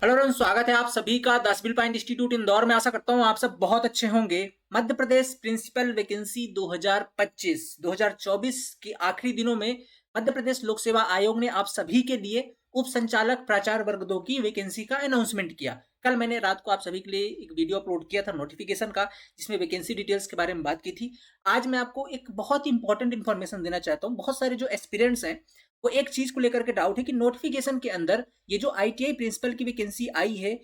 Hello everyone, स्वागत है आप सभी का the civil point institute Indore में। आशा करता हूं आप सब बहुत अच्छे होंगे। मध्य प्रदेश प्रिंसिपल वैकेंसी 2025-2024 के आखिरी दिनों में मध्य प्रदेश लोक सेवा आयोग ने आप सभी के लिए उप संचालक प्राचार्य वर्ग 2 की वैकेंसी का अनाउंसमेंट किया। कल मैंने रात को आप सभी के लिए एक वीडियो अपलोड किया था नोटिफिकेशन का, जिसमें वैकेंसी डिटेल्स के बारे में बात की थी। आज मैं आपको एक बहुत इंपॉर्टेंट इन्फॉर्मेशन देना चाहता हूँ। बहुत सारे जो एस्पिरेंट्स हैं वो एक चीज को लेकर के डाउट है कि नोटिफिकेशन के अंदर ये जो आईटीआई प्रिंसिपल की वैकेंसी आई है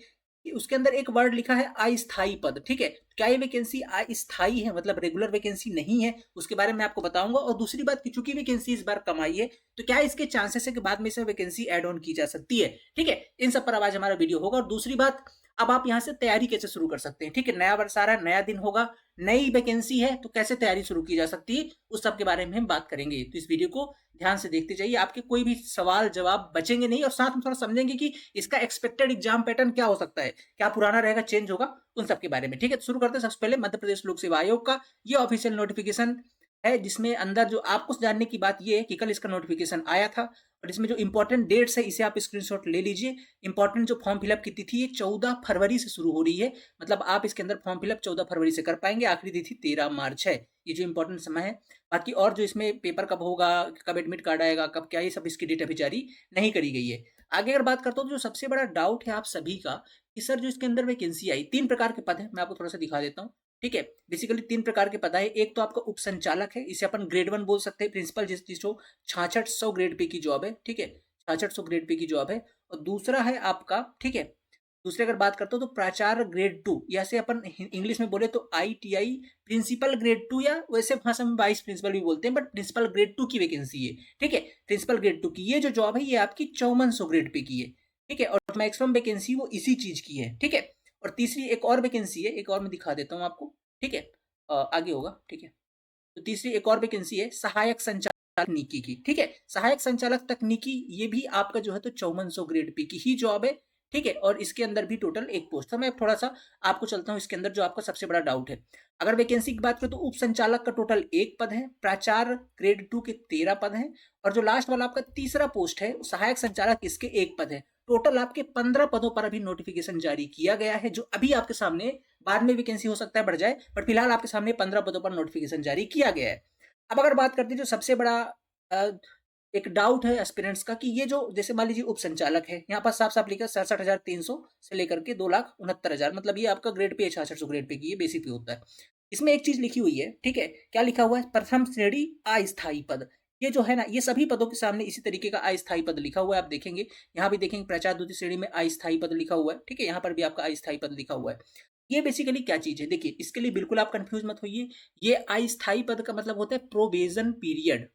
उसके अंदर एक वर्ड लिखा है अस्थायी पद। ठीक है, क्या ये वैकेंसी अस्थायी है, मतलब रेगुलर वैकेंसी नहीं है? उसके बारे में आपको बताऊंगा। और दूसरी बात कि चूंकि वैकेंसी इस बार कम आई है तो क्या इसके चांसेस है कि बाद में इसे वैकेंसी ऐड ऑन की जा सकती है? ठीक है, इन सब पर आज हमारा वीडियो होगा। और दूसरी बात, अब आप यहाँ से तैयारी कैसे शुरू कर सकते हैं। ठीक है, नया वर्ष आ रहा है, नया दिन होगा, नई वैकेंसी है, तो कैसे तैयारी शुरू की जा सकती है उस सब के बारे में हम बात करेंगे। तो इस वीडियो को ध्यान से देखते जाइए, आपके कोई भी सवाल जवाब बचेंगे नहीं। और साथ में थोड़ा समझेंगे कि इसका एक्सपेक्टेड एग्जाम पैटर्न क्या हो सकता है, क्या पुराना रहेगा, चेंज होगा, उन सब के बारे में। ठीक है, तो शुरू करते हैं। सबसे पहले मध्य प्रदेश लोक सेवा आयोग का ये ऑफिशियल नोटिफिकेशन है, जिसमें अंदर जो आपको जानने की बात ये है कि कल इसका नोटिफिकेशन आया था और इसमें जो इंपॉर्टेंट डेट्स है इसे आप स्क्रीनशॉट ले लीजिए। इंपॉर्टेंट जो फॉर्म फिलअप की तिथि ये 14 फरवरी से शुरू हो रही है, मतलब आप इसके अंदर फॉर्म फिलअप 14 फरवरी से कर पाएंगे। आखिरी तिथि 13 मार्च है, ये जो इंपॉर्टेंट समय है। बाकी और जो इसमें पेपर कब होगा, कब एडमिट कार्ड आएगा, कब क्या, ये सब इसकी डेट अभी जारी नहीं करी गई है। आगे अगर बात करता हूँ तो जो सबसे बड़ा डाउट है आप सभी का कि सर जो इसके अंदर वैकेंसी आई, 3 प्रकार के पद है, मैं आपको थोड़ा सा दिखा देता हूँ। ठीक है, बेसिकली 3 प्रकार के पद है। एक तो आपका उप संचालक है, इसे अपन ग्रेड 1 बोल सकते हैं। प्रिंसिपल जिसको 6600 ग्रेड पे की जॉब है। ठीक है, 6600 ग्रेड पे की जॉब है। और दूसरा है आपका, ठीक है, दूसरी अगर बात करते हो तो प्राचार्य ग्रेड 2, या से अपन इंग्लिश में बोले तो आईटीआई प्रिंसिपल ग्रेड 2, या वैसे भाषा में वाइस प्रिंसिपल भी बोलते हैं, बट प्रिंसिपल ग्रेड 2 की वैकेंसी है। ठीक है, प्रिंसिपल ग्रेड 2 की ये जो जॉब है ये आपकी 5400 ग्रेड पे की है। ठीक है, और मैक्सिमम वैकेंसी वो इसी चीज की है। ठीक है, और तीसरी एक और वैकेंसी है, एक और मैं दिखा देता हूँ आपको। ठीक है, आगे होगा। ठीक है, तो तीसरी एक और वैकेंसी है सहायक संचालक तकनीकी की। ठीक है, सहायक संचालक तकनीकी ये भी आपका जो है तो 5400 ग्रेड पे की ही जॉब है। ठीक है, और इसके अंदर भी टोटल एक पोस्ट था। मैं थोड़ा सा आपको चलता हूँ इसके अंदर जो आपका सबसे बड़ा डाउट है। अगर वैकेंसी की बात करें तो उप संचालक का टोटल 1 पद है, प्राचार्य ग्रेड 2 के 13 पद हैं, और जो लास्ट वाला आपका तीसरा पोस्ट है सहायक संचालक, इसके 1 पद है। टोटल आपके 15 पदों पर अभी नोटिफिकेशन जारी किया गया है, जो अभी आपके सामने, बाद में वैकेंसी हो सकता है बढ़ जाए, बट फिलहाल आपके सामने 15 पदों पर नोटिफिकेशन जारी किया गया है। अब अगर बात करते हैं जो सबसे बड़ा एक डाउट है एस्पिरेंट्स का कि ये जो, जैसे मान लीजिए उप संचालक है, यहाँ पर साफ साफ लिखा है 67,300 से लेकर के 2,69,000, मतलब ये आपका ग्रेड पे 6600 ग्रेड पे की ये बेसिक पे होता है। इसमें एक चीज लिखी हुई है, ठीक है, क्या लिखा हुआ है? प्रथम श्रेणी अस्थायी पद। ये जो है ना, ये सभी पदों के सामने इसी तरीके का अस्थायी पद लिखा हुआ है। आप देखेंगे, यहाँ भी देखेंगे प्राचार्य द्वितीय श्रेणी में अस्थायी पद लिखा हुआ है। ठीक है, यहाँ पर भी आपका अस्थायी पद लिखा हुआ है। ये बेसिकली क्या चीज है, देखिए, इसके लिए बिल्कुल आप कंफ्यूज मत होइए। ये अस्थायी पद का मतलब होता है प्रोबेजन पीरियड।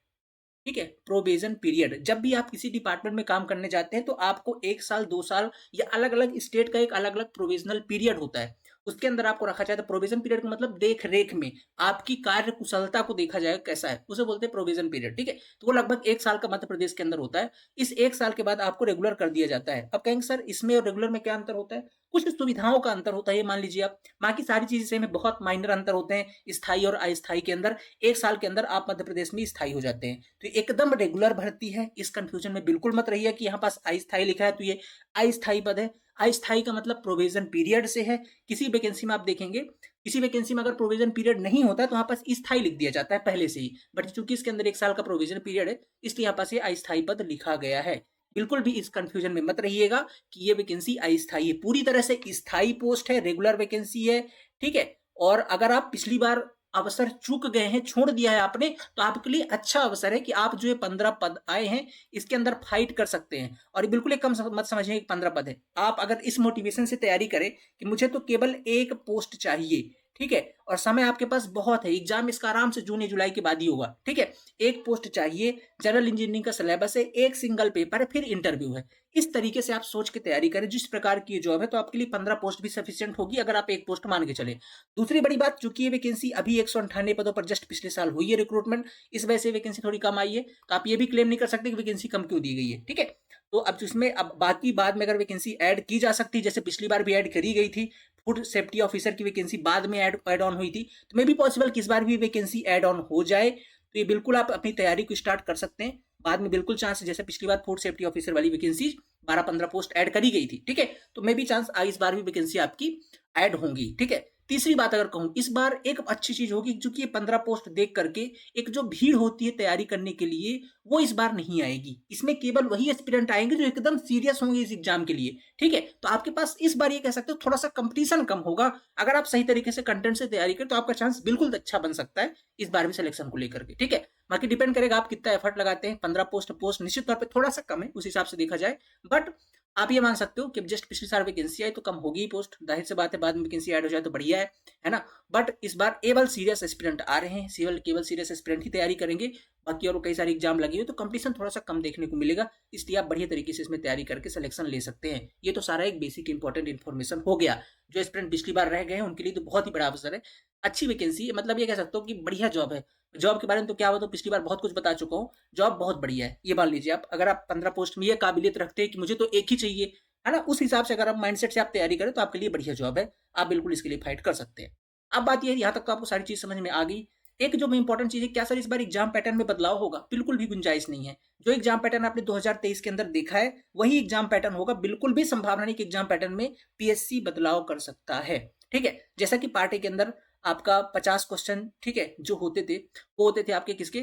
ठीक है, प्रोबेजन पीरियड। जब भी आप किसी डिपार्टमेंट में काम करने जाते हैं तो आपको 1 साल 2 साल या अलग अलग स्टेट का एक अलग अलग प्रोविजनल पीरियड होता है, उसके अंदर आपको रखा जाता है। प्रोविजन पीरियड का मतलब देख रेख में आपकी कार्य कुशलता को देखा जाएगा कैसा है, उसे बोलते हैं प्रोविजन पीरियड। ठीक है, तो वो लगभग 1 साल का मध्य प्रदेश के अंदर होता है। इस 1 साल के बाद आपको रेगुलर कर दिया जाता है। अब कहेंगे सर इसमें और रेगुलर में क्या अंतर होता है? कुछ सुविधाओं का अंतर होता है, ये मान लीजिए आप, बाकी सारी चीजें में बहुत माइनर अंतर होते हैं स्थायी और अस्थायी के अंदर। 1 साल के अंदर आप मध्य प्रदेश में स्थायी हो जाते हैं, तो एकदम रेगुलर भर्ती है। इस कंफ्यूजन में बिल्कुल मत रहिए कि यहाँ पास अस्थायी लिखा है तो ये अस्थायी पद है। अस्थायी का मतलब प्रोविजन पीरियड से है। किसी वैकेंसी में आप देखेंगे, किसी वैकेंसी में अगर प्रोविजन पीरियड नहीं होता है तो यहाँ पास स्थायी लिख दिया जाता है पहले से ही, बट चूंकि इसके अंदर 1 साल का प्रोविजन पीरियड है इसलिए यहाँ पास ये अस्थायी पद लिखा गया है। बिल्कुल भी इस कंफ्यूजन में मत रहिएगा कि ये वैकेंसी अस्थायी है, पूरी तरह से स्थायी पोस्ट है, रेगुलर वैकेंसी है। ठीक है, और अगर आप पिछली बार अवसर चूक गए हैं, छोड़ दिया है आपने, तो आपके लिए अच्छा अवसर है कि आप जो ये 15 पद आए हैं इसके अंदर फाइट कर सकते हैं। और ये बिल्कुल एक कम मत समझिए कि 15 पद है। आप अगर इस मोटिवेशन से तैयारी करें कि मुझे तो केवल 1 पोस्ट चाहिए, ठीक है, और समय आपके पास बहुत है, एग्जाम इसका आराम से जून या जुलाई के बाद ही होगा। ठीक है, 1 पोस्ट चाहिए, जनरल इंजीनियरिंग का सिलेबस है, 1 सिंगल पेपर है, फिर इंटरव्यू है। इस तरीके से आप सोच के तैयारी करें। जिस प्रकार की जॉब है तो आपके लिए 15 पोस्ट भी सफिशिएंट होगी अगर आप 1 पोस्ट मान के चले। दूसरी बड़ी बात, चूंकि ये वैकेंसी अभी 198 पदों पर जस्ट पिछले साल हुई है रिक्रूटमेंट, इस वजह से वैकेंसी थोड़ी कम आई है, तो आप ये भी क्लेम नहीं कर सकते कि वैकेंसी कम क्यों दी गई है। ठीक है, तो अब जिसमें अब बाकी बाद में अगर वैकेंसी ऐड की जा सकती है, जैसे पिछली बार भी ऐड करी गई थी, फूड सेफ्टी ऑफिसर की वैकेंसी बाद में ऐड ऑन हुई थी, तो मे भी पॉसिबल कि इस बार भी वैकेंसी ऐड ऑन हो जाए। तो ये बिल्कुल आप अपनी तैयारी को स्टार्ट कर सकते हैं। बाद में बिल्कुल चांस, जैसे पिछली बार फूड सेफ्टी ऑफिसर वाली वैकेंसी 12-15 पोस्ट ऐड करी गई थी, ठीक है। तो मे बी चांस इस बार भी वैकेंसी आपकी ऐड होंगी, ठीक है। तीसरी बात अगर कहूँ, इस बार एक अच्छी चीज होगी, क्योंकि ये 15 पोस्ट देख करके एक जो भीड़ होती है तैयारी करने के लिए, वो इस बार नहीं आएगी। इसमें केवल वही एस्पिरेंट आएंगे जो एकदम सीरियस होंगे इस एग्जाम के लिए, ठीक है। तो आपके पास इस बार ये कह सकते हो थोड़ा सा कंपटीशन कम होगा। अगर आप सही तरीके से कंटेंट से तैयारी करें तो आपका चांस बिल्कुल अच्छा बन सकता है इस बार भी सिलेक्शन को लेकर के, ठीक है। बाकी डिपेंड करेगा आप कितना एफर्ट लगाते हैं। 15 पोस्ट निश्चित तौर पर थोड़ा सा कम है उस हिसाब से देखा जाए, बट आप ये मान सकते हो कि जस्ट पिछले साल वैकेंसी आई तो कम होगी ही पोस्ट, जाहिर सी बात है, बाद में वैकेंसी ऐड हो जाए तो बढ़िया है ना। बट इस बार केवल सीरियस एस्पिरेंट आ रहे हैं, केवल सीरियस एस्पिरेंट ही तैयारी करेंगे। बाकी और कई सारे एग्जाम लगे हुए तो कंपटीशन थोड़ा सा कम देखने को मिलेगा, इसलिए आप बढ़िया तरीके से इसमें तैयारी करके सिलेक्शन ले सकते हैं। ये तो सारा एक बेसिक इंपॉर्टेंट इन्फॉर्मेशन हो गया। जो एस्पिरेंट पिछली बार रह गए हैं उनके लिए तो बहुत ही बड़ा अवसर है, अच्छी वैकेंसी है, मतलब ये कह सकते हो कि बढ़िया जॉब है। जॉब के बारे में तो क्या हुआ, तो पिछली बार बहुत कुछ बता चुका हूँ। जॉब बहुत बढ़िया है, ये मान लीजिए आप। अगर आप 15 पोस्ट में ये काबिलियत रखते हैं कि मुझे तो एक ही चाहिए, है ना, उस हिसाब से अगर आप माइंडसेट से आप तैयारी करें तो आपके लिए बढ़िया जॉब है, आप बिल्कुल इसके लिए फाइट कर सकते हैं। अब बात ये, यहाँ तक तो आपको सारी चीज समझ में आ गई। एक जो इंपॉर्टेंट चीज है, क्या सर इस बार एग्जाम पैटर्न में बदलाव होगा? बिल्कुल भी गुंजाइश नहीं है। जो एग्जाम पैटर्न आपने 2023 के अंदर देखा है वही एग्जाम पैटर्न होगा। बिल्कुल भी संभावना नहीं कि एग्जाम पैटर्न में पीएससी बदलाव कर सकता है, ठीक है। जैसा कि पार्ट ए के अंदर आपका 50 क्वेश्चन, ठीक है, जो होते थे वो होते थे आपके किसके,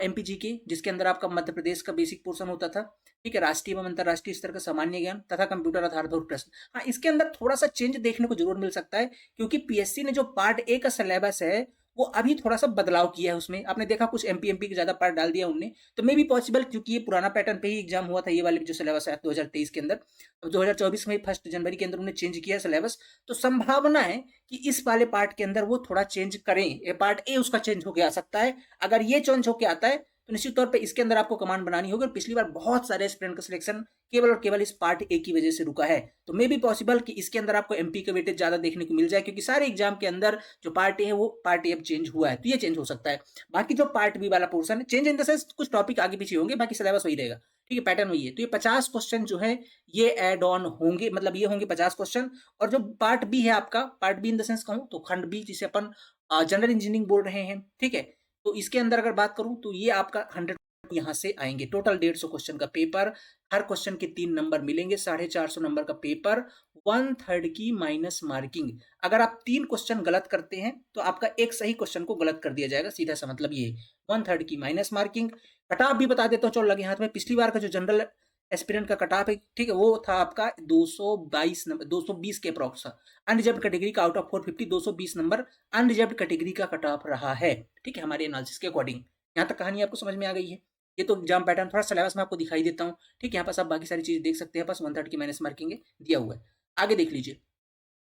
एमपीजी के, जिसके अंदर आपका मध्य प्रदेश का बेसिक पोर्शन होता था, ठीक है, राष्ट्रीय एवं अंतरराष्ट्रीय स्तर का सामान्य ज्ञान तथा कंप्यूटर आधारभूत प्रश्न। हाँ, इसके अंदर थोड़ा सा चेंज देखने को जरूर मिल सकता है, क्योंकि पीएससी ने जो पार्ट ए का सिलेबस है वो अभी थोड़ा सा बदलाव किया है। उसमें आपने देखा कुछ एमपी के ज्यादा पार्ट डाल दिया उनने, तो मे भी पॉसिबल, क्योंकि ये पुराना पैटर्न पे ही एग्जाम हुआ था, ये वाले जो सिलेबस है 2023 के अंदर। अब 2024 में 1 जनवरी के अंदर उन्होंने चेंज किया सिलेबस, तो संभावना है कि इस वाले पार्ट के अंदर वो थोड़ा चेंज करें। ये पार्ट ए उसका चेंज होकर आ सकता है। अगर ये चेंज होकर आता है तो निश्चित तौर पे इसके अंदर आपको कमांड बनानी होगी। और पिछली बार बहुत सारे एस्पिरेंट का सिलेक्शन केवल और केवल इस पार्ट ए की वजह से रुका है, तो मे भी पॉसिबल कि इसके अंदर आपको एमपी का वेटेज ज्यादा देखने को मिल जाए, क्योंकि सारे एग्जाम के अंदर जो पार्ट ए है वो पार्ट ए अब चेंज हुआ है, तो ये चेंज हो सकता है। बाकी जो पार्ट बी वाला पोर्सन है, चेंज इन द सेंस कुछ टॉपिक आगे पीछे होंगे, बाकी सिलेबस वही रहेगा, ठीक है, पैटर्न वही है। तो ये 50 क्वेश्चन जो है ये एड ऑन होंगे, मतलब ये होंगे 50 क्वेश्चन। और जो पार्ट बी है आपका, part be in the sense कहूं तो खंड बी, जिसे अपन जनरल इंजीनियरिंग बोल रहे हैं, ठीक है, तो इसके अंदर अगर बात करूं तो ये आपका 100 यहाँ से आएंगे। टोटल 150 क्वेश्चन का पेपर, हर क्वेश्चन के 3 नंबर मिलेंगे, 450 नंबर का पेपर, 1/3 की माइनस मार्किंग। अगर आप 3 क्वेश्चन गलत करते हैं तो आपका एक सही क्वेश्चन को गलत कर दिया जाएगा, सीधा सा मतलब ये 1/3 की माइनस मार्किंग। कट ऑफ भी बता देता हूँ, चलो लगे हाथ में। पिछली बार का जो जनरल एस्पिरेंट का कट ऑफ है, ठीक है, वो था आपका 222 नंबर, 220 के अप्रॉक्स। अनरिजर्व्ड कैटेगरी का out of 450 220 number unreserved category का कट ऑफ रहा है, ठीक है, हमारे एनालिसिस के अकॉर्डिंग। यहाँ तक कहानी आपको समझ में आ गई है। ये तो एग्जाम पैटर्न थोड़ा सिलेबस में आपको दिखाई देता हूँ, ठीक है। यहाँ पास आप बाकी सारी चीज देख सकते हैं, बस 1/3 की माइनस मार्किंग दिया हुआ है। आगे देख लीजिए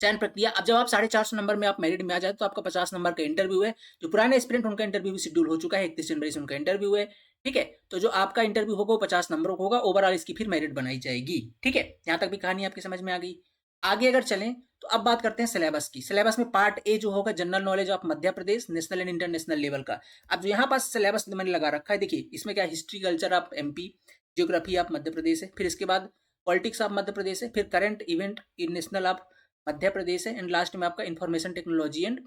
चयन प्रक्रिया। अब जब आप 450 नंबर में आप मेरिट में आ जाए तो आपका 50 नंबर का इंटरव्यू है। जो पुराने एस्पिरेंट उनका इंटरव्यू भी शेड्यूल हो चुका है, 31 जनवरी से उनका इंटरव्यू है, ठीक है। तो जो आपका इंटरव्यू होगा वो 50 नंबरों का होगा, ओवरऑल इसकी फिर मेरिट बनाई जाएगी, ठीक है। यहाँ तक भी कहानी आपकी समझ में आ गई। आगे अगर चलें तो अब बात करते हैं सिलेबस की। सिलेबस में पार्ट ए जो होगा general knowledge of Madhya Pradesh, national and international level का। अब जो यहाँ पास सिलेबस मैंने लगा रखा है, देखिए इसमें क्या, history culture of MP, geography of Madhya Pradesh है, फिर इसके बाद पॉलिटिक्स ऑफ मध्य प्रदेश है, फिर current event in national of Madhya Pradesh है, एंड लास्ट में आपका information technology and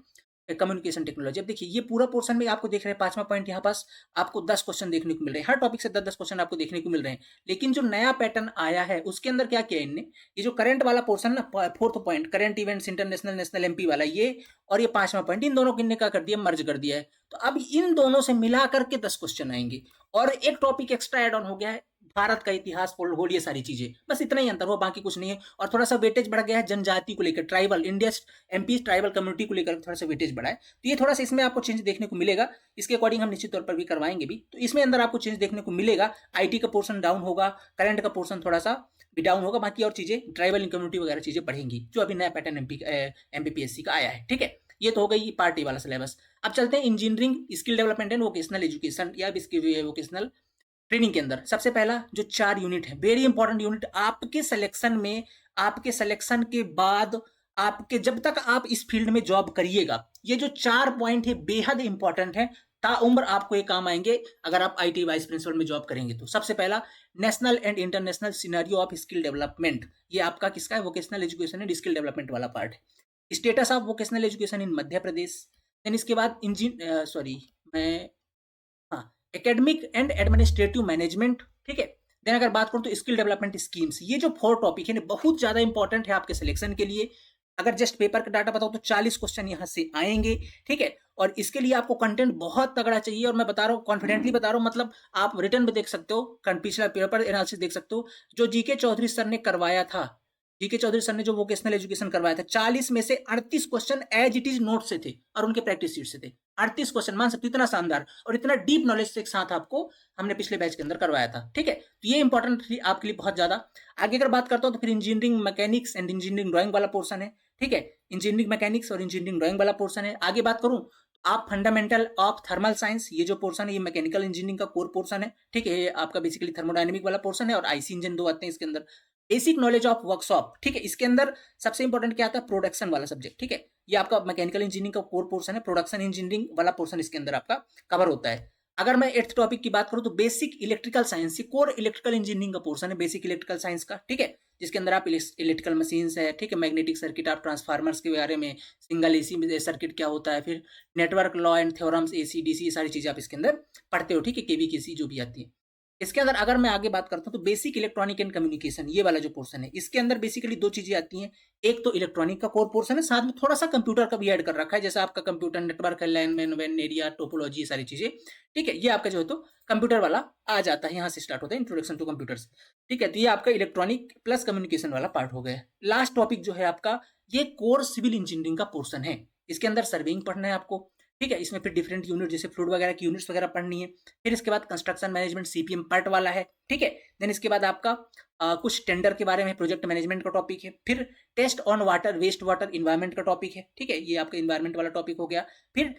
communication technology. अब देखिए ये पूरा पोर्शन में आपको देख रहे हैं 5वां पॉइंट, यहाँ पास आपको 10 क्वेश्चन देखने को मिल रहे हैं, हर टॉपिक से 10-10 क्वेश्चन आपको देखने को मिल रहे हैं। लेकिन जो नया पैटर्न आया है उसके अंदर क्या किया इनने, ये जो करंट वाला पोर्शन ना, 4th point current events international national MP वाला, ये और ये 5वां पॉइंट, इन दोनों को इनने क्या कर दिया, मर्ज कर दिया है। तो अब इन दोनों से मिला करके 10 क्वेश्चन आएंगे, और एक टॉपिक एक्स्ट्रा एड ऑन हो गया है, भारत का इतिहास, पोल, ये सारी चीजें, बस इतना ही अंतर हो, बाकी कुछ नहीं है। और थोड़ा सा वेटेज बढ़ गया है जनजाति को लेकर, tribal India MP tribal community को लेकर थोड़ा सा वेटेज बढ़ा है, तो ये थोड़ा सा इसमें आपको चेंज देखने को मिलेगा। इसके अकॉर्डिंग हम निश्चित तौर पर भी करवाएंगे भी, तो इसमें अंदर आपको चेंज देखने को मिलेगा। आईटी का पोर्शन डाउन होगा, करंट का पोर्शन थोड़ा सा भी डाउन होगा, बाकी और चीजें ट्राइबल कम्युनिटी वगैरह चीजें बढ़ेंगी, जो अभी नया पैटर्न एमपीपीएससी का आया है, ठीक है। ये तो हो गई पार्टी वाला सिलेबस। अब चलते हैं engineering skill development and vocational education या वोकेशनल ट्रेनिंग के अंदर। सबसे पहला जो 4 यूनिट है, वेरी इंपॉर्टेंट यूनिट आपके सिलेक्शन में, आपके सिलेक्शन के बाद, आपके जब तक आप इस फील्ड में जॉब करिएगा, ये जो 4 पॉइंट है बेहद इंपॉर्टेंट है, ताउम्र आपको ये काम आएंगे अगर आप आईटी वाइस प्रिंसिपल में जॉब करेंगे तो। सबसे पहला, national and international scenario of skill development, ये आपका किसका है, vocational education and skill development वाला पार्ट है। Status of vocational education in Madhya Pradesh, then इसके बाद एकेडमिक एंड एडमिनिस्ट्रेटिव मैनेजमेंट, ठीक है। देन अगर बात करूँ तो स्किल डेवलपमेंट स्कीम्स, ये जो 4 टॉपिक है ना बहुत ज़्यादा इंपॉर्टेंट है आपके सिलेक्शन के लिए। अगर जस्ट पेपर का डाटा बताऊँ तो 40 क्वेश्चन यहाँ से आएँगे, ठीक है? और इसके लिए आपको कंटेंट बहुत तगड़ा चाहिए और मैं बता रहा हूँ, कॉन्फिडेंटली बता रहा हूँ, मतलब आप रिटन भी देख सकते हो, पिछला पेपर एनालिसिस देख सकते हो, जो जीके चौधरी सर ने करवाया था। जीके चौधरी सर ने जो वोकेशनल एजुकेशन करवाया था, 40 में से 38 question as it is note से थे और उनके प्रैक्टिस शीट से थे। 38 क्वेश्चन, मान सकते हो इतना शानदार और इतना डीप नॉलेज से एक साथ आपको हमने पिछले बैच के अंदर करवाया था, ठीक है? तो ये इंपॉर्टेंट थी आपके लिए बहुत ज्यादा। आगे अगर बात करता हूँ तो फिर engineering mechanics and engineering drawing वाला पोर्सन है, ठीक है? इंजीनियरिंग मैकेनिक्स और इंजीनियरिंग ड्राइंग वाला पोर्सन है। आगे बात करूँ आप फंडामेंटल ऑफ थर्मल साइंस, ये जो पोर्सन है ये मैकेनिकल इंजीनियरिंग का कोर पोर्सन है, ठीक है? ये आपका बेसिकली थर्मोडायनेमिक वाला पोर्सन है और आईसी इंजन 2 आते हैं इसके अंदर। बेसिक नॉलेज ऑफ वर्कशॉप, ठीक है? इसके अंदर सबसे इंपॉर्टेंट क्या आता है? प्रोडक्शन वाला सब्जेक्ट, ठीक है? ये आपका मैकेनिकल इंजीनियरिंग का कोर पोर्सन है, प्रोडक्शन इंजीनियरिंग वाला पोर्सन इसके अंदर आपका कवर होता है। अगर मैं 8th टॉपिक की बात करूं तो बेसिक इलेक्ट्रिकल साइंस, ये कोर इलेक्ट्रिकल इंजीनियरिंग का पोर्सन है, बेसिक इलेक्ट्रिकल साइंस का, ठीक है? जिसके अंदर आप इलेक्ट्रिकल मशीन्स है, ठीक है? मैग्नेटिक सर्किट, आप ट्रांसफार्मर्स के बारे में, सिंगल एसी सर्किट क्या होता है, फिर network law and theorems, AC DC, ये सारी चीजें आप इसके अंदर पढ़ते हो, ठीक है? केवी केसी जो भी आती है। इसके अंदर अगर मैं आगे बात करता हूँ तो बेसिक इलेक्ट्रॉनिक एंड कम्युनिकेशन, ये वाला जो पोर्शन है, इसके अंदर बेसिकली 2 चीजें आती हैं। एक तो इलेक्ट्रॉनिक का कोर पोर्शन है, साथ में थोड़ा सा कंप्यूटर का भी ऐड कर रखा है, जैसे आपका कंप्यूटर नेटवर्क है, लैन मैन वैन एरिया टोपोलॉजी, सारी चीजें, ठीक है? ये आपका जो है तो कंप्यूटर वाला आ जाता है, यहाँ से स्टार्ट होता है इंट्रोडक्शन टू कंप्यूटर्स, ठीक है? तो ये आपका इलेक्ट्रॉनिक प्लस कम्युनिकेशन वाला पार्ट हो गया। लास्ट टॉपिक जो है आपका, ये कोर सिविल इंजीनियरिंग का पोर्शन है। इसके अंदर सर्वेइंग पढ़ना है आपको, ठीक है? इसमें फिर डिफरेंट यूनिट जैसे फ्लूइड वगैरह की यूनिट्स वगैरह पढ़नी है। फिर इसके बाद कंस्ट्रक्शन मैनेजमेंट सीपीएम पार्ट वाला है, ठीक है? देन इसके बाद आपका कुछ टेंडर के बारे में, प्रोजेक्ट मैनेजमेंट का टॉपिक है। फिर test on water, waste water, environment का टॉपिक है, ठीक है? ये आपका इन्वायरमेंट वाला टॉपिक हो गया। फिर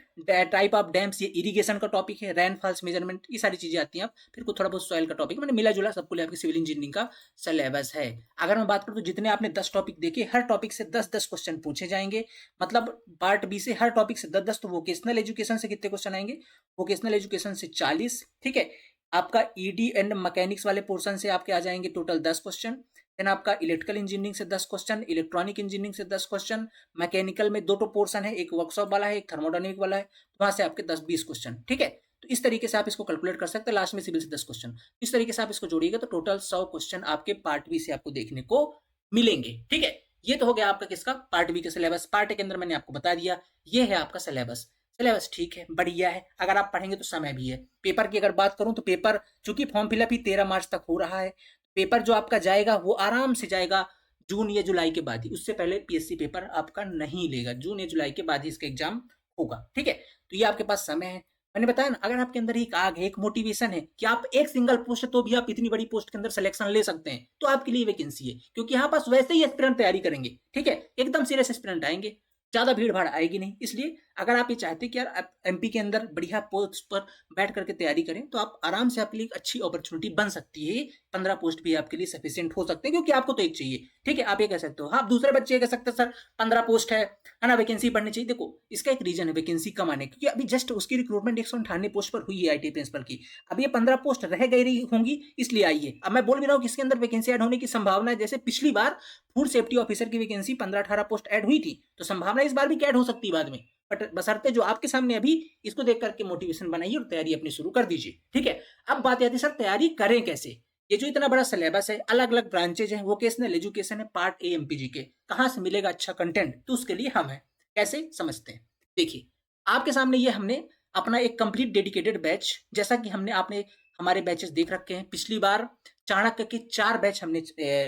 टाइप ऑफ डैम्स, ये इरिगेशन का टॉपिक है, रेनफॉल्स मेजरमेंट, ये सारी चीजें आती हैं। आप फिर कुछ थोड़ा बहुत सॉइल का टॉपिक, मैंने मिला जुला सबको आपकी सिविल इंजीनियरिंग का सिलेबस है। अगर मैं बात करूँ तो जितने आपने 10 टॉपिक देखे, हर टॉपिक से 10-10 क्वेश्चन पूछे जाएंगे, मतलब पार्ट बी से हर टॉपिक से 10-10। तो वोकेशनल एजुकेशन से कितने क्वेश्चन आएंगे? वोकेशनल एजुकेशन से 40, ठीक है? आपका ईडी एंड मैकेनिक्स वाले पोर्शन से आपके आ जाएंगे टोटल 10 क्वेश्चन। देन आपका इलेक्ट्रिकल इंजीनियरिंग से 10 क्वेश्चन, इलेक्ट्रॉनिक इंजीनियरिंग से 10 क्वेश्चन, मैकेनिकल में 2 पोर्शन है, एक वर्कशॉप वाला है, एक थर्मोडायनेमिक वाला है, तो वहां से आपके 10-20 क्वेश्चन, ठीक है? तो इस तरीके से आप इसको कैलकुलेट कर सकते हैं। लास्ट में सिविल से 10 क्वेश्चन, इस तरीके से आप इसको जोड़िएगा तो टोटल 100 क्वेश्चन आपके पार्ट बी से आपको देखने को मिलेंगे, ठीक है? ये तो हो गया आपका किसका? पार्ट बी का सिलेबस। पार्ट ए के अंदर मैंने आपको बता दिया, ये है आपका सिलेबस। सिलेबस ठीक है, बढ़िया है, अगर आप पढ़ेंगे तो समय भी है। पेपर की अगर बात करूं तो पेपर, चूंकि फॉर्म फिलअप ही 13 मार्च तक हो रहा है, पेपर जो आपका जाएगा वो आराम से जाएगा जून या जुलाई के बाद ही, उससे पहले पीएससी पेपर आपका नहीं लेगा। जून या जुलाई के बाद ही इसका एग्जाम होगा, ठीक है? तो ये आपके पास समय है। मैंने बताया ना, अगर आपके अंदर एक आग है, एक मोटिवेशन है कि आप एक सिंगल पोस्ट है तो भी आप इतनी बड़ी पोस्ट के अंदर सिलेक्शन ले सकते हैं, तो आपके लिए वैकेंसी है। क्योंकि यहाँ पास वैसे ही एस्पिरेंट तैयारी करेंगे, ठीक है? एकदम सीरियस एस्पिरेंट आएंगे, ज्यादा भीड़ भाड़ आएगी नहीं। इसलिए अगर आप ये चाहते हैं कि यार आप एमपी के अंदर बढ़िया पोस्ट पर बैठ करके तैयारी करें, तो आप आराम से, आपके लिए एक अच्छी अपॉर्चुनिटी बन सकती है। 15 पोस्ट भी आपके लिए सफिशिएंट हो सकते हैं, क्योंकि आपको तो एक चाहिए, ठीक है? आप ये कह सकते हो। हाँ, दूसरे बच्चे ये कह सकते हैं सर 15 पोस्ट है ना, वैकेंसी पढ़नी चाहिए। देखो, इसका एक रीजन है वैकेंसी कम आने, क्योंकि अभी जस्ट उसकी रिक्रूटमेंट 198 पोस्ट पर हुई है आईटी प्रिंसिपल की। अब ये 15 पोस्ट रह गई होंगी, इसलिए आई है। अब मैं बोल भी रहा हूँ कि इसके अंदर वैकेंसी ऐड होने की संभावना है। जैसे पिछली बार फूड सेफ्टी ऑफिसर की वैकेंसी 15-18 पोस्ट ऐड हुई थी, तो संभावना इस बार भी ऐड हो सकती है बाद में। बट बशर्ते जो आपके सामने अभी, इसको देख करके मोटिवेशन बनाइए और तैयारी अपनी शुरू कर दीजिए, ठीक है? अब बात आती है सर तैयारी करें कैसे? ये जो इतना बड़ा सिलेबस है, अलग अलग ब्रांचेज हैं, वोकेशनल एजुकेशन है, पार्ट ए एमपीजी के, कहां से मिलेगा अच्छा कंटेंट? तो उसके लिए हम हैं, कैसे समझते हैं? देखिए, आपके सामने ये हमने अपना एक कंप्लीट डेडिकेटेड बैच, जैसा कि हमने आपने हमारे बैचेस देख रखे हैं। पिछली बार चाणक्य के 4 बैच हमने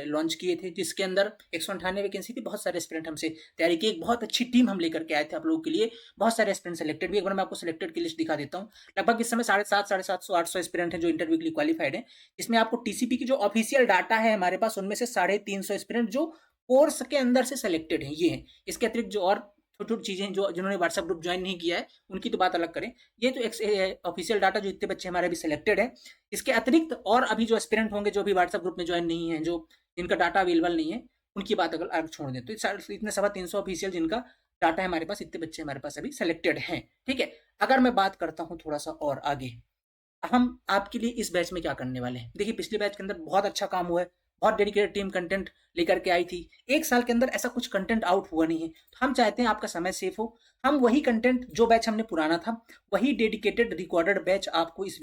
लॉन्च किए थे, जिसके अंदर 198 वैकेंसी थी। बहुत सारे एस्पिरेंट हमसे तैयारी की, एक बहुत अच्छी टीम हम लेकर के आए थे आप लोगों के लिए। बहुत सारे एस्पिरेंट सेलेक्टेड भी, एक बार मैं आपको सिलेक्टेड की लिस्ट दिखा देता हूँ। लगभग इस समय 750-800 एस्पिरेंट हैं जो इंटरव्यू के लिए क्वालिफाइड हैं। इसमें आपको टीसीपी की जो ऑफिशियल डाटा है हमारे पास, उनमें से 350 एस्पिरेंट जो कोर्स के अंदर से सेलेक्टेड है, ये है। इसके अतिरिक्त जो और छोटी छोटी चीजें, जो जिन्होंने व्हाट्सएप ग्रुप ज्वाइन नहीं किया है, उनकी तो बात अलग करें। ये तो ऑफिशियल डाटा, जो इतने बच्चे हमारे अभी सिलेक्टेड है। इसके अतिरिक्त और अभी जो एस्पिरेंट होंगे, जो अभी व्हाट्सएप ग्रुप में ज्वाइन नहीं है, जो जिनका डाटा अवेलेबल नहीं है, उनकी बात अगर अलग छोड़ दें, तो इतने 350 ऑफिशियल जिनका डाटा है हमारे पास, इतने बच्चे हमारे पास अभी सिलेक्टेड हैं, ठीक है? अगर मैं बात करता हूँ थोड़ा सा और आगे, हम आपके लिए इस बैच में क्या करने वाले हैं। देखिए, पिछले बैच के अंदर बहुत अच्छा काम हुआ है, बहुत डेडिकेटेड टीम कंटेंट लेकर के आई थी। 1 साल के अंदर ऐसा कुछ कंटेंट आउट हुआ नहीं है। तो हम चाहते हैं आपका समय सेफ हो। हम वही कंटेंट जो बैच हमने पुराना था, वही डेडिकेटेड रिकॉर्डेड बैच आपको इस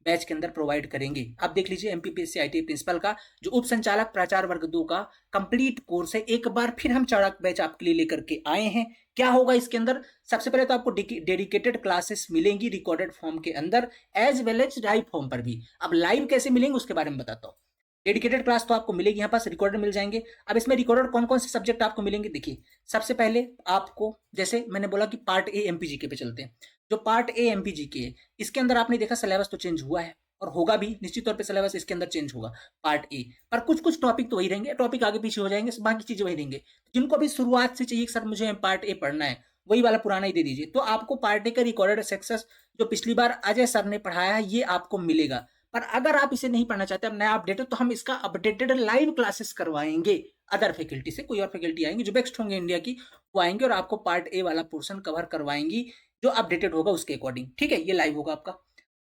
बैच के अंदर प्रोवाइड करेंगे। आप देख लीजिए एमपीपीएससी आईटी प्रिंसिपल का जो उप संचालक प्राचार्य वर्ग 2 का कंप्लीट कोर्स है। एक बार फिर हम चौड़ा बैच आपके लिए लेकर के आए हैं। क्या होगा इसके अंदर? सबसे पहले तो आपको डेडिकेटेड क्लासेस मिलेंगी रिकॉर्डेड फॉर्म के अंदर, as well as live form पर भी। अब लाइव कैसे मिलेंगे उसके बारे में बताता हूँ। डेडिकेटेड क्लास तो आपको मिलेगी, यहाँ पास रिकॉर्डेड मिल जाएंगे। अब इसमें रिकॉर्डेड कौन कौन से सब्जेक्ट आपको मिलेंगे? देखिए, सबसे पहले आपको, जैसे मैंने बोला कि पार्ट ए एमपीजीके पे चलते हैं। जो पार्ट ए एमपीजीके है, इसके अंदर आपने देखा सिलेबस तो चेंज हुआ है और होगा भी, निश्चित तौर पे सिलेबस इसके अंदर चेंज होगा पार्ट ए, पर कुछ कुछ टॉपिक तो वही रहेंगे, टॉपिक आगे पीछे हो जाएंगे, बाकी चीजें वही रहेंगे। जिनको भी शुरुआत से चाहिए सर मुझे पार्ट ए पढ़ना है, वही वाला पुराना ही दे दीजिए। तो आपको पार्ट ए का रिकॉर्डेड सेक्शंस जो पिछली बार अजय सर ने पढ़ाया है, ये आपको मिलेगा। पर अगर आप इसे नहीं पढ़ना चाहते, अब नया अपडेटेड, तो हम इसका अपडेटेड लाइव क्लासेस करवाएंगे अदर फैकल्टी से। कोई और फैकल्टी आएंगे जो बेस्ट होंगे इंडिया की, वो आएंगे और आपको पार्ट ए वाला पोर्शन कवर करवाएंगी जो अपडेटेड होगा उसके अकॉर्डिंग। ठीक है, ये लाइव होगा आपका।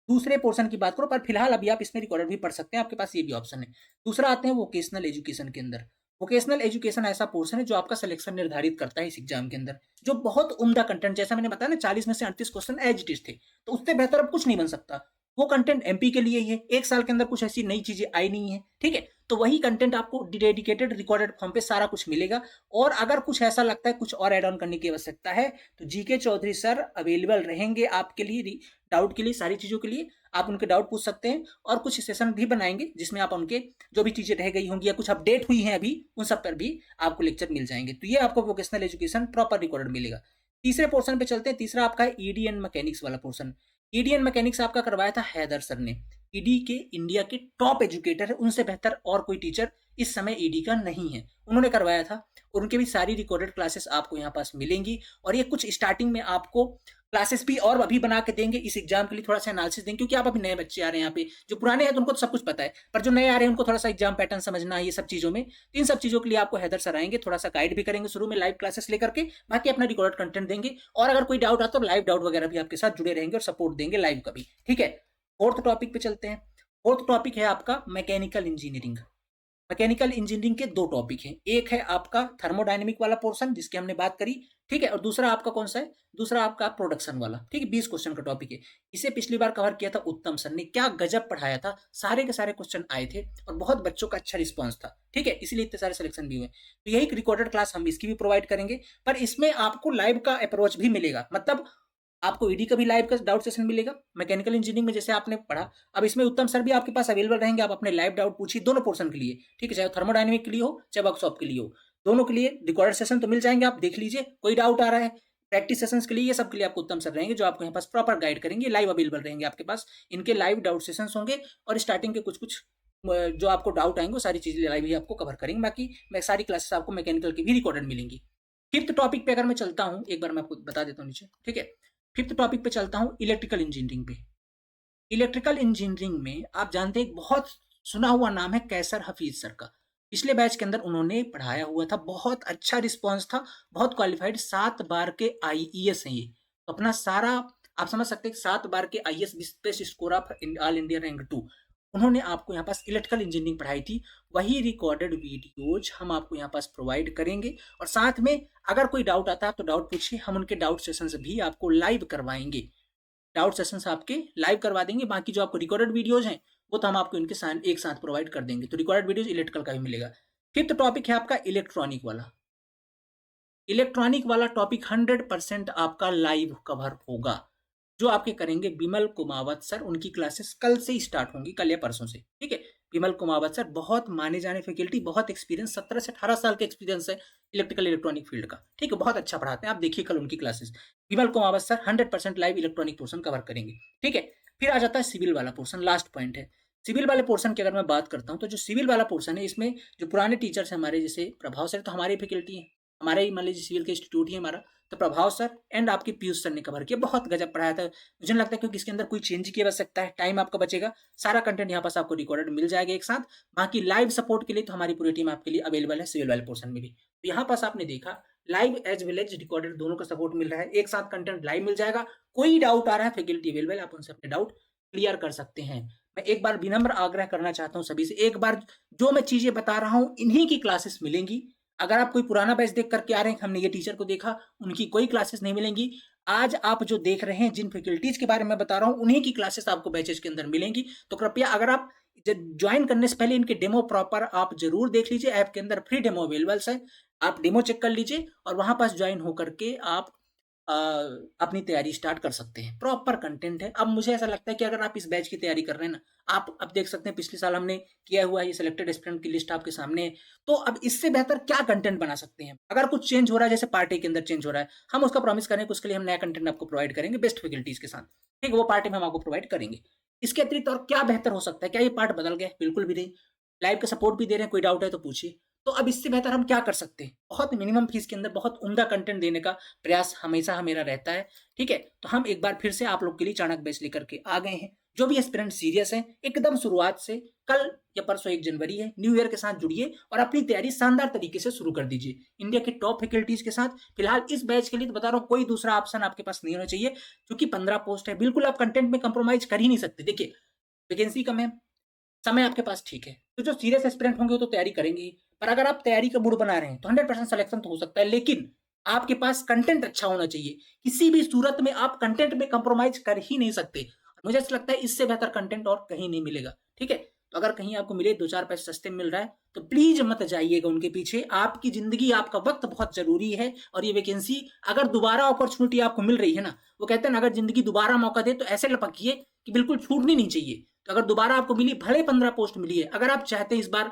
दूसरे पोर्शन की बात करो, पर फिलहाल अभी आप इसमें रिकॉर्डेड भी पढ़ सकते हैं, आपके पास ये भी ऑप्शन है। दूसरा आते हैं वोकेशनल एजुकेशन के अंदर। वोकेशनल एजुकेशन ऐसा पोर्शन है जो आपका सिलेक्शन निर्धारित करता है इस एग्जाम के अंदर, जो बहुत उम्दा कंटेंट, जैसा मैंने बताया ना 40 में से 38 क्वेश्चन एज इट इज थे, तो उससे बेहतर अब कुछ नहीं बन सकता। वो कंटेंट एमपी के लिए ही है। 1 साल के अंदर कुछ ऐसी नई चीजें आई नहीं है। ठीक है, तो वही कंटेंट आपको डेडिकेटेड रिकॉर्डेड फॉर्म पे सारा कुछ मिलेगा। और अगर कुछ ऐसा लगता है कुछ और ऐड ऑन करने की आवश्यकता है, तो जीके चौधरी सर अवेलेबल रहेंगे आपके लिए, डाउट के लिए, सारी चीजों के लिए आप उनके डाउट पूछ सकते हैं। और कुछ सेशन भी बनाएंगे जिसमें आप उनके जो भी चीजें रह गई होंगी या कुछ अपडेट हुई हैं अभी, उन सब पर भी आपको लेक्चर मिल जाएंगे। तो ये आपको वोकेशनल एजुकेशन प्रॉपर रिकॉर्डेड मिलेगा। तीसरे पोर्शन पे चलते हैं। तीसरा आपका है ईडी एंड मैकेनिक्स वाला पोर्शन। ईडी एंड मैकेनिक्स आपका करवाया था हैदर सर ने। ईडी के इंडिया के टॉप एजुकेटर है, उनसे बेहतर और कोई टीचर इस समय ईडी का नहीं है, उन्होंने करवाया था। और उनके भी सारी रिकॉर्डेड क्लासेस आपको यहाँ पास मिलेंगी। और ये कुछ स्टार्टिंग में आपको क्लासेस भी और अभी बना के देंगे इस एग्जाम के लिए, थोड़ा सा एनालिसिस देंगे, क्योंकि आप अभी नए बच्चे आ रहे हैं यहाँ पे। जो पुराने हैं तो उनको तो सब कुछ पता है, पर जो नए आ रहे हैं उनको थोड़ा सा एग्जाम पैटर्न समझना है, ये सब चीजों में। इन सब चीजों के लिए आपको हैदर सर आएंगे, थोड़ा सा गाइड भी करेंगे शुरू में लाइव क्लासेस लेकर के, बाकी अपना रिकॉर्डेड कंटेंट देंगे। और अगर कोई डाउट आता तो लाइव डाउट वगैरह भी आपके साथ जुड़े रहेंगे और सपोर्ट देंगे लाइव का भी। ठीक है, फोर्थ टॉपिक पे चलते हैं। फोर्थ टॉपिक है आपका मैकेनिकल इंजीनियरिंग। मैकेनिकल इंजीनियरिंग के 2 टॉपिक हैं। एक है आपका थर्मोडायनेमिक वाला पोर्शन जिसकी हमने बात करी, ठीक है, और दूसरा आपका कौन सा है? दूसरा आपका प्रोडक्शन वाला। ठीक है, 20 क्वेश्चन का टॉपिक है। इसे पिछली बार कवर किया था उत्तम सर ने, क्या गजब पढ़ाया था, सारे के सारे क्वेश्चन आए थे और बहुत बच्चों का अच्छा रिस्पॉन्स था। ठीक है, इसलिए इतने सारे सिलेक्शन भी हुए। तो यही रिकॉर्डेड क्लास हम इसकी भी प्रोवाइड करेंगे, पर इसमें आपको लाइव का अप्रोच भी मिलेगा। मतलब आपको ईडी का भी लाइव का डाउट सेशन मिलेगा मैकेनिकल इंजीनियरिंग में, जैसे आपने पढ़ा। अब इसमें उत्तम सर भी आपके पास अवेलेबल रहेंगे, आप अपने लाइव डाउट पूछिए दोनों पोर्शन के लिए। ठीक है, चाहे थर्मोडायनेमिक के लिए हो चाहे वर्कशॉप के लिए हो, दोनों के लिए रिकॉर्डेड सेशन तो मिल जाएंगे। आप देख लीजिए, कोई डाउट आ रहा है प्रैक्टिस सेशंस के लिए, ये सब के लिए आपको उत्तम सर रहेंगे जो आपको यहाँ पास प्रॉपर गाइड करेंगे। लाइव अवेलेबल रहेंगे आपके पास, इनके लाइव डाउट सेशंस होंगे। और स्टार्टिंग के कुछ कुछ जो आपको डाउट आएंगे वो सारी चीजें लाइव ही आपको कवर करेंगे। बाकी मैं सारी क्लासेस आपको मैकेनिकल की भी रिकॉर्डेड मिलेंगी। फिफ्थ टॉपिक पे अगर मैं चलता हूँ, एक बार मैं आपको बता देता हूँ नीचे। ठीक है, फिफ्थ टॉपिक पे चलता हूँ, इलेक्ट्रिकल इंजीनियरिंग पे। इलेक्ट्रिकल इंजीनियरिंग में आप जानते हैं एक बहुत सुना हुआ नाम है कैसर हफीज सर का। पिछले बैच के अंदर उन्होंने पढ़ाया हुआ था, बहुत अच्छा रिस्पॉन्स था, बहुत क्वालिफाइड, 7 बार के आईईएस हैं ये। तो अपना सारा आप समझ सकते हैं, 7 बार के IAS best score of all India rank 2। उन्होंने आपको यहाँ पास इलेक्ट्रिकल इंजीनियरिंग पढ़ाई थी। वही रिकॉर्डेड वीडियोज हम आपको यहाँ पास प्रोवाइड करेंगे। और साथ में अगर कोई डाउट आता है तो डाउट पूछिए, हम उनके डाउट सेशंस भी आपको लाइव करवाएंगे। डाउट सेशंस आपके लाइव करवा देंगे। बाकी जो आपको रिकॉर्डेड वीडियोज हैं वो तो हम आपको इनके साथ एक साथ प्रोवाइड कर देंगे। तो रिकॉर्डेड वीडियोज इलेक्ट्रिकल का भी मिलेगा। फिफ्थ टॉपिक है आपका इलेक्ट्रॉनिक वाला। इलेक्ट्रॉनिक वाला टॉपिक 100% आपका लाइव कवर होगा, जो आपके करेंगे बिमल कुमावत सर। उनकी क्लासेस कल से ही स्टार्ट होंगी, कल या परसों से। ठीक है, बिमल कुमावत सर बहुत माने जाने फैकल्टी, बहुत एक्सपीरियंस, 17 से 18 साल का एक्सपीरियंस है इलेक्ट्रिकल इलेक्ट्रॉनिक फील्ड का। ठीक है, बहुत अच्छा पढ़ाते हैं, आप देखिए कल उनकी classes. Bimal Kumawat sir 100% live electronic portion cover करेंगे। ठीक है, फिर आ जाता है सिविल वाला पोर्शन, लास्ट पॉइंट है। सिविल वाले पोर्शन की अगर मैं बात करता हूँ, तो जो सिविल वाला पोर्शन है, इसमें जो पुराने टीचर्स हैं हमारे, जैसे प्रभाव सर, तो हमारी फैकल्टी है, हमारे ही मान लीजिए सिविल का इंस्टीट्यूट ही हमारा, तो प्रभाव सर एंड आपके पीयूष सर ने कवर किया, बहुत गजब पढ़ाया था। मुझे नहीं लगता क्योंकि इसके अंदर कोई चेंज की आवश्यकता है, टाइम आपका बचेगा, सारा कंटेंट यहाँ पास आपको रिकॉर्डेड मिल जाएगा एक साथ। बाकी लाइव सपोर्ट के लिए तो हमारी पूरी टीम आपके लिए अवेलेबल है सिविल वाले पोर्शन में भी। तो यहाँ पास आपने देखा live as well as recorded दोनों का सपोर्ट मिल रहा है, एक साथ कंटेंट लाइव मिल जाएगा। कोई डाउट आ रहा है फैकल्टी अवेलेबल, आप उनसे अपने डाउट क्लियर कर सकते हैं। मैं एक बार विनम्र आग्रह करना चाहता हूँ सभी से, एक बार जो मैं चीज़ें बता रहा हूँ इन्हीं की क्लासेस मिलेंगी। अगर आप कोई पुराना बैच देख करके आ रहे हैं कि हमने ये टीचर को देखा, उनकी कोई क्लासेस नहीं मिलेंगी। आज आप जो देख रहे हैं, जिन फैकल्टीज़ के बारे में बता रहा हूँ, उन्हीं की क्लासेस आपको बैचेज़ के अंदर मिलेंगी। तो कृपया अगर आप ज्वाइन करने से पहले इनके डेमो प्रॉपर आप ज़रूर देख लीजिए। ऐप के अंदर फ्री डेमो अवेलेबल्स है, आप डेमो चेक कर लीजिए और वहाँ पास ज्वाइन होकर के आप अ, अपनी तैयारी स्टार्ट कर सकते हैं। प्रॉपर कंटेंट है। अब मुझे ऐसा लगता है कि अगर आप इस बैच की तैयारी कर रहे हैं ना, आप अब देख सकते हैं पिछले साल हमने किया हुआ है, ये सिलेक्टेड एस्पिरेंट की लिस्ट आपके सामने है। तो अब इससे बेहतर क्या कंटेंट बना सकते हैं? अगर कुछ चेंज हो रहा है, जैसे पार्टी के अंदर चेंज हो रहा है, हम उसका प्रॉमिस करें कि उसके लिए हम नया कंटेंट आपको प्रोवाइड करेंगे बेस्ट फैकल्टीज के साथ। ठीक है, वो पार्टी में हम आपको प्रोवाइड करेंगे। इसके अतिरिक्त और क्या बेहतर हो सकता है? क्या ये पार्ट बदल गया? बिल्कुल भी नहीं। लाइव का सपोर्ट भी दे रहे हैं, कोई डाउट है तो पूछिए। तो अब इससे बेहतर हम क्या कर सकते हैं? बहुत मिनिमम फीस के अंदर बहुत उम्दा कंटेंट देने का प्रयास हमेशा मेरा रहता है। ठीक है, तो हम एक बार फिर से आप लोग के लिए चाणक्य बैच लेकर के आ गए हैं। जो भी एस्पिरेंट सीरियस हैं, एकदम शुरुआत से, कल या परसों 1 जनवरी है, न्यू ईयर के साथ जुड़िए और अपनी तैयारी शानदार तरीके से शुरू कर दीजिए इंडिया के टॉप फैकल्टीज के साथ। फिलहाल इस बैच के लिए तो बता रहा हूँ, कोई दूसरा ऑप्शन आपके पास नहीं होना चाहिए, क्योंकि 15 पोस्ट है। बिल्कुल आप कंटेंट में कंप्रोमाइज कर ही नहीं सकते। देखिए, वैकेंसी कम है, समय आपके पास ठीक है, तो जो सीरियस एस्पिरेंट होंगे वो तो तैयारी करेंगे ही। पर अगर आप तैयारी का मूड बना रहे हैं तो 100% सिलेक्शन तो हो सकता है, लेकिन आपके पास कंटेंट अच्छा होना चाहिए। किसी भी सूरत में आप कंटेंट में कंप्रोमाइज कर ही नहीं सकते। मुझे ऐसा लगता है इससे बेहतर कंटेंट और कहीं नहीं मिलेगा। ठीक है, तो अगर कहीं आपको मिले, 2-4 पैसे सस्ते में मिल रहा है, तो प्लीज मत जाइएगा उनके पीछे। आपकी जिंदगी, आपका वक्त बहुत जरूरी है। और ये वैकेंसी, अगर दोबारा अपॉर्चुनिटी आपको मिल रही है ना, वो कहते हैं ना, अगर जिंदगी दोबारा मौका दे तो ऐसे लपकिए कि बिल्कुल छूटनी नहीं चाहिए। तो अगर दोबारा आपको मिली, भले 15 पोस्ट मिली है, अगर आप चाहते हैं इस बार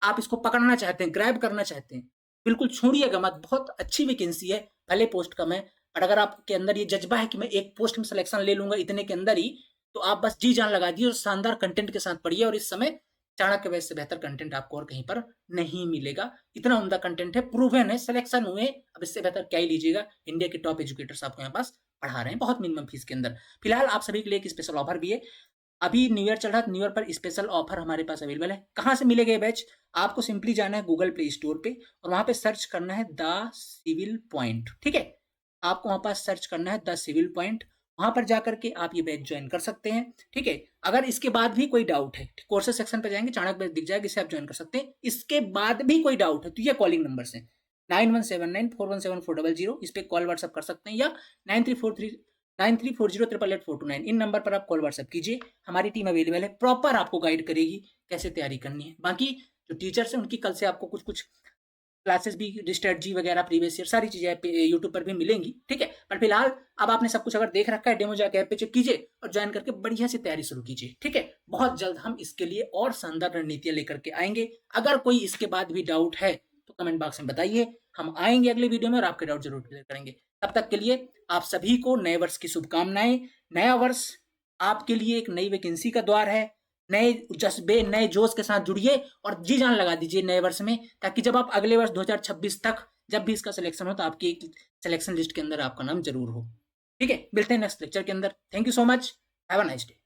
आप इसको पकड़ना चाहते हैं, ग्रैब करना चाहते हैं, बिल्कुल छोड़िएगा मत। बहुत अच्छी वैकेंसी है, भले पोस्ट कम है, पर अगर आपके अंदर ये जज्बा है कि मैं एक पोस्ट में सिलेक्शन ले लूंगा इतने के अंदर ही, तो आप बस जी जान लगा दिए और शानदार कंटेंट के साथ पढ़िए। और इस समय चाणक्य वैसे से बेहतर कंटेंट आपको और कहीं पर नहीं मिलेगा। इतना उम्दा कंटेंट है, प्रूवन है, सिलेक्शन हुए। अब इससे बेहतर क्या ही लीजिएगा। इंडिया के टॉप एजुकेटर्स आपको यहाँ पास पढ़ा रहे हैं बहुत मिनिमम फीस के अंदर। फिलहाल आप सभी के लिए एक स्पेशल ऑफर भी है। अभी न्यू ईयर चल रहा है, न्यू ईयर पर स्पेशल ऑफर हमारे पास अवेलेबल है। कहाँ से मिलेगा ये बैच? आपको सिंपली जाना है गूगल प्ले स्टोर पे और वहां पे सर्च करना है द सिविल पॉइंट। ठीक है, आपको वहां पर सर्च करना है द सिविल पॉइंट। वहां पर जाकर के आप ये बैच ज्वाइन कर सकते हैं। ठीक है, अगर इसके बाद भी कोई डाउट है, कोर्सेज सेक्शन पे जाएंगे, चाणक्य बैच दिख जाएगा, इसे आप ज्वाइन कर सकते हैं। इसके बाद भी कोई डाउट है तो ये कॉलिंग नंबर से 9179417400 इस पे कॉल व्हाट्सअप कर सकते हैं, या 9340888429 इन नंबर पर आप कॉल व्हाट्सएप कीजिए। हमारी टीम अवेलेबल है, प्रॉपर आपको गाइड करेगी कैसे तैयारी करनी है। बाकी जो टीचर्स हैं उनकी कल से आपको कुछ कुछ क्लासेस भी, स्ट्रेटजी वगैरह, प्रीवियस ईयर, सारी चीजें यूट्यूब पर भी मिलेंगी। ठीक है, पर फिलहाल अब आपने सब कुछ अगर देख रखा है, डेमो जाके ऐप पे चेक कीजिए और ज्वाइन करके बढ़िया से तैयारी शुरू कीजिए। ठीक है, बहुत जल्द हम इसके लिए और शानदार रणनीतियां लेकर के आएंगे। अगर कोई इसके बाद भी डाउट है तो कमेंट बॉक्स में बताइए, हम आएंगे अगले वीडियो में और आपके डाउट जरूर क्लियर करेंगे। तब तक के लिए आप सभी को नए वर्ष की शुभकामनाएं। नया वर्ष आपके लिए एक नई वैकेंसी का द्वार है। नए जज्बे, नए जोश के साथ जुड़िए और जी जान लगा दीजिए नए वर्ष में, ताकि जब आप अगले वर्ष 2026 तक जब भी इसका सिलेक्शन हो तो आपकी एक सिलेक्शन लिस्ट के अंदर आपका नाम जरूर हो। ठीक है, मिलते हैं नेक्स्ट लेक्चर के अंदर। Thank you so much, have a nice day.